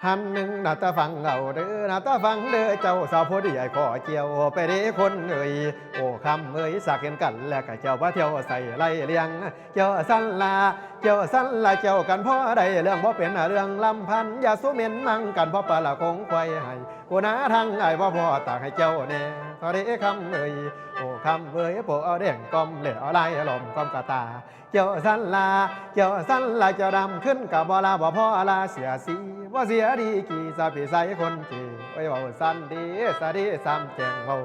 หันหนึ่งนาตาฟังเอาเด้อนาตาฟังเด้อเจ้าสาวผู้ดีไอ้ขอเจียวไปเด้คนเอ่ยโอ้คำเอ่ยสักเห็นกันแล้วก็เจ้าว่าเที่ยวใส่ไล่เลี้ยงเจ้าสั้นลาเจ้าสั้นลาเจ้ากันพ่อใดเรื่องบ่เป็นเรื่องลำพันอย่าสู้เม็นมั่งกันพ่อปลาคงควายให้กูนาทางไอ้พ่อพ่อตากให้เจ้าแน่พอเด้คำเอ่ยโอ้คำเอ่ยโปเอาเด่งกอมเหล่เอาไล่ลมกอมกะตาเจ้าสั้นลาเจ้าสั้นลาเจ้าดำขึ้นกับบ่ลาบ่พ่อลาเสียสีว่าเสียดีกี่สะพิใสคนจีไว้เบาสั้นดีสะดีซ้ำแจงเบา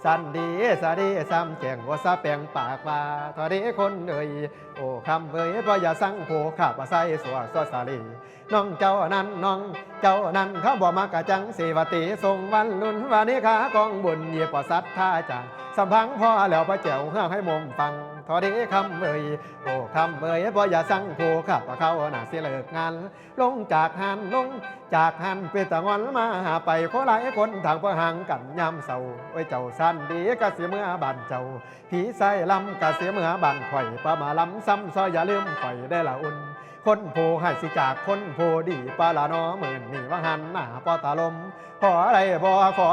สั้นดีสะดีซ้ำแจงว่าซะแปลงปากว่าทอดีคนเอ่ยโอ้คำเอ่ยบ่อย่าสั่งโผข้าบ่ใส่สัวสัวสาลีน้องเจ้านั้นน้องเจ้านั้นเขาบอกมากะจังสีวติทรงวันลุนวันนี้ขากองบุญเยียบสัตท่าจังสัมพังพ่อแล้วพระเจ้าเฮือกให้มุมฟังทอดีคำเอ่ยโอ้คำเอ่ยบ่อย่าสั่งโผข้าบ่เข้าหน้าสิเลิกงานลงจากหันลงจากหันไปตะงอนมาหาไปโคหลายคนทางพระหังกันยามเศร้าไว้เจ้าสั้นดีกะเสียเมื่อบ้านเจ้าผีใส่ลำกะเสียเมื่อบ้านข่อยประมาลำซ้ำซอยอย่าลืมข่อยได้ละอุ่นคนโพให้สิจากคนโพดีปลาละนอหมื่นนี่ว่าหันหน้าปอตาลมขอได้บ่ขอ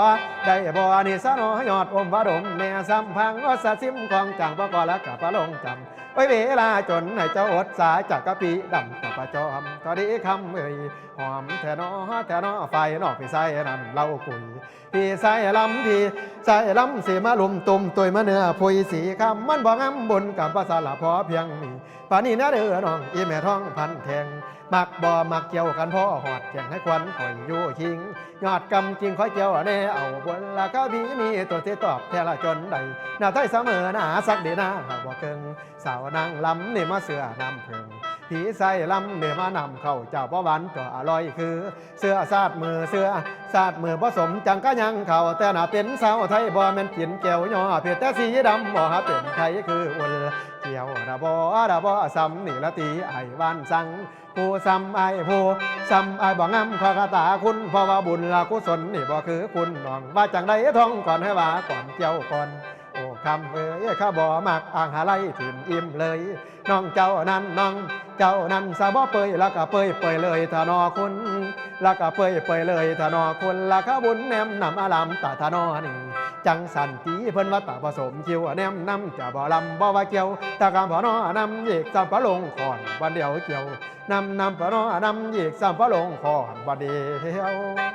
ได้บ่นี่สะนอยอดอมวดมแม่ซ้ำพังว่าสะซิมกองจังบ่ก่อละกับปลาลงจำไว้เวลาจนให้เจ้าอดสายจากกะปีดำกับประจอมตอนนี้คำเอ่ยหอมแทนอไฟนอกพี่ใส่นั่นเล่ากุยพี่ใส่ลำพี่ใส่ลำสีมาลุมตุ่มตุยมาเนื้อพุยสีคำมันบอกงำบุญกับภาษาละพอเพียงนี้ป่านนี้นะเด้อน้องอีแม่ท้องพันแทงมักบ่มักเกี่ยวกันพ่อหอดแข่งให้ควันข่อยอยู่ชิงยอดกำจริงคอยเกี่ยวแน่เอาบนละก็บีมีตัวที่ตอบแทละจนใดหน้าไทยเสมอหน้าสักดีนะหากบ่เกิงสาวนางลำนี่มาเสือนำเพิงผีใส่ลำเนี่ยมานำเข้าเจ้าบ่หวานก็อร่อยคือเสื้อซาดมือเสื้อซาดมือผสมจังก็ยังเข้าแต่น่าเป็นสาวไทยบ่แม่นกินแก้วย่อเพียแต่สีดำบ่หาเป็นไทยคืออุ่นเกี่ยวระบ่ซ้ำนี่ละตีไอ้บ้านสังผู้ซ้ำไอ้ผู้ซ้ำไอ้บ่งำขอกระตาคุณเพราะว่าบุญละกุศลนี่บ่คือคุณน้องว่าจังใดท้องก่อนให้ว่าก่อนเจ้าก่อนโอ้คำเอ้ยข้าบ่มักอ่างหาไล่ถิ่นอิ่มเลยน้องเจ้านั้นน้องเจ้านั้นสาบ่เปยแล้วก็เปยเลยถ้านอคุณแล้วก็เปยเลยถ้านอคุณละข้าบุญแนมนำอารามตาทานอนี่จังสันตีเพิ่นว่าตาผสมคิวแนมนำจะบ่ลำบ่ว่าเกี่ยวตากามพอนอนำเยกสัมปะลงขอนวันเดียวเกี่ยวนำปะนอนำเยกสัมปะลงขอนวันเดียว